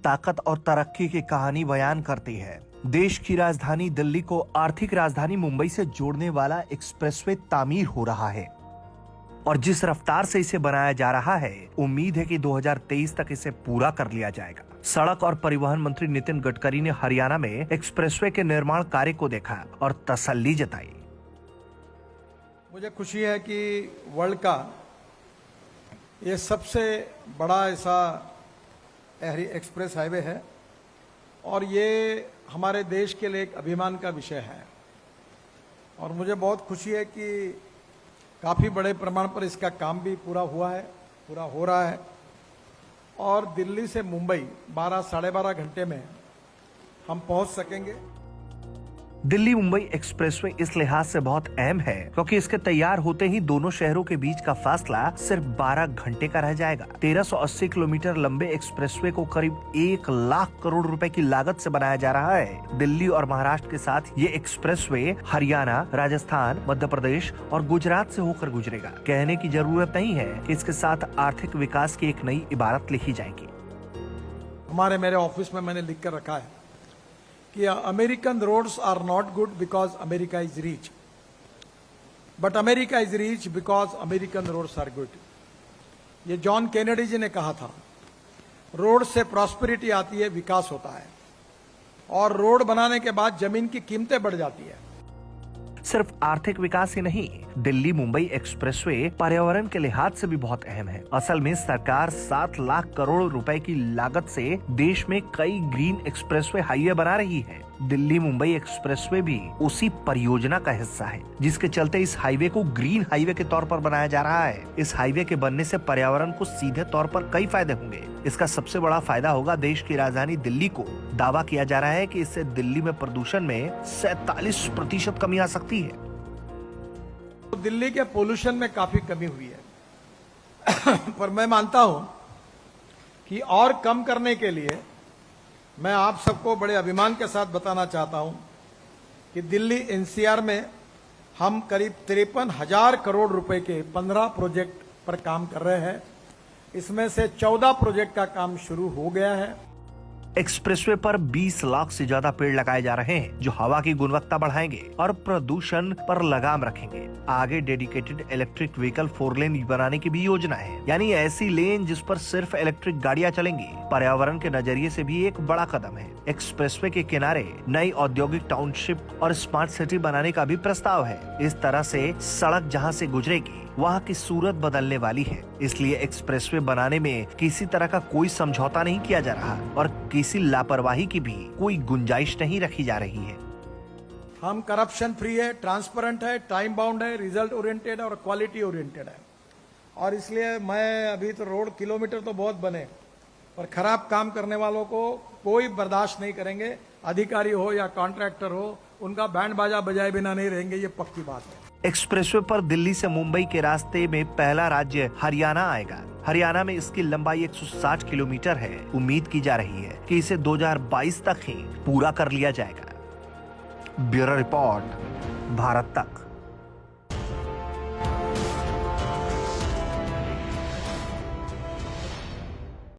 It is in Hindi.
ताकत और तरक्की की कहानी बयान करती है। देश की राजधानी दिल्ली को आर्थिक राजधानी मुंबई से जोड़ने वाला एक्सप्रेसवे तामीर हो रहा है और जिस रफ्तार से इसे बनाया जा रहा है, उम्मीद है कि 2023 तक इसे पूरा कर लिया जाएगा। सड़क और परिवहन मंत्री नितिन गडकरी ने हरियाणा में एक्सप्रेसवे के निर्माण कार्य को देखा और तसल्ली जताई। मुझे खुशी है कि वर्ल्ड का ये सबसे बड़ा ऐसा एक्सप्रेस हाईवे है और ये हमारे देश के लिए एक अभिमान का विषय है और मुझे बहुत खुशी है कि काफ़ी बड़े प्रमाण पर इसका काम भी पूरा हो रहा है और दिल्ली से मुंबई 12 साढ़े 12 घंटे में हम पहुंच सकेंगे। दिल्ली मुंबई एक्सप्रेसवे इस लिहाज से बहुत अहम है क्योंकि इसके तैयार होते ही दोनों शहरों के बीच का फासला सिर्फ 12 घंटे का रह जाएगा। 1380 किलोमीटर लंबे एक्सप्रेसवे को करीब 1 लाख करोड़ रुपए की लागत से बनाया जा रहा है। दिल्ली और महाराष्ट्र के साथ ये एक्सप्रेसवे हरियाणा, राजस्थान, मध्य प्रदेश और गुजरात से होकर गुजरेगा। कहने की जरूरत नहीं है कि इसके साथ आर्थिक विकास की एक नई इबारत लिखी जाएगी। मेरे ऑफिस में मैंने लिख कर रखा है कि American roads are not good because America is rich, but America is rich because American roads are good. ये जॉन केनेडी जी ने कहा था, रोड से प्रॉस्पेरिटी आती है, विकास होता है और रोड बनाने के बाद जमीन की कीमतें बढ़ जाती है। सिर्फ आर्थिक विकास ही नहीं, दिल्ली मुंबई एक्सप्रेसवे पर्यावरण के लिहाज से भी बहुत अहम है। असल में सरकार 7 लाख करोड़ रुपए की लागत से देश में कई ग्रीन एक्सप्रेसवे हाईवे बना रही है। दिल्ली मुंबई एक्सप्रेसवे भी उसी परियोजना का हिस्सा है, जिसके चलते इस हाईवे को ग्रीन हाईवे के तौर पर बनाया जा रहा है। इस हाईवे के बनने से पर्यावरण को सीधे तौर पर कई फायदे होंगे। इसका सबसे बड़ा फायदा होगा देश की राजधानी दिल्ली को। दावा किया जा रहा है कि इससे दिल्ली में प्रदूषण में 47% कमी आ सकती है। तो दिल्ली के पोल्यूशन में काफी कमी हुई है पर मैं मानता हूं कि और कम करने के लिए मैं आप सबको बड़े अभिमान के साथ बताना चाहता हूं कि दिल्ली एनसीआर में हम करीब 53,000 करोड़ रुपए के 15 प्रोजेक्ट पर काम कर रहे हैं। इसमें से 14 प्रोजेक्ट का काम शुरू हो गया है। एक्सप्रेसवे पर 20 लाख से ज्यादा पेड़ लगाए जा रहे हैं, जो हवा की गुणवत्ता बढ़ाएंगे और प्रदूषण पर लगाम रखेंगे। आगे डेडिकेटेड इलेक्ट्रिक व्हीकल 4 लेन बनाने की भी योजना है, यानी ऐसी लेन जिस पर सिर्फ इलेक्ट्रिक गाड़ियां चलेंगी। पर्यावरण के नजरिए से भी एक बड़ा कदम है। एक्सप्रेसवे के किनारे नई औद्योगिक टाउनशिप और स्मार्ट सिटी बनाने का भी प्रस्ताव है। इस तरह से सड़क जहां से गुजरेगी वहाँ की सूरत बदलने वाली है। इसलिए एक्सप्रेसवे बनाने में किसी तरह का कोई समझौता नहीं किया जा रहा और किसी लापरवाही की भी कोई गुंजाइश नहीं रखी जा रही है। हम करप्शन फ्री है, ट्रांसपेरेंट है, टाइम बाउंड है, रिजल्ट ओरिएंटेड और क्वालिटी ओरिएंटेड है और इसलिए मैं अभी तो रोड किलोमीटर तो बहुत बने पर खराब काम करने वालों को कोई बर्दाश्त नहीं करेंगे। अधिकारी हो या कॉन्ट्रैक्टर हो, उनका बैंड बाजा बजाए बिना नहीं रहेंगे, ये पक्की बात है। एक्सप्रेसवे पर दिल्ली से मुंबई के रास्ते में पहला राज्य हरियाणा आएगा। हरियाणा में इसकी लंबाई 160 किलोमीटर है। उम्मीद की जा रही है कि इसे 2022 तक ही पूरा कर लिया जाएगा। ब्यूरो रिपोर्ट, भारत तक।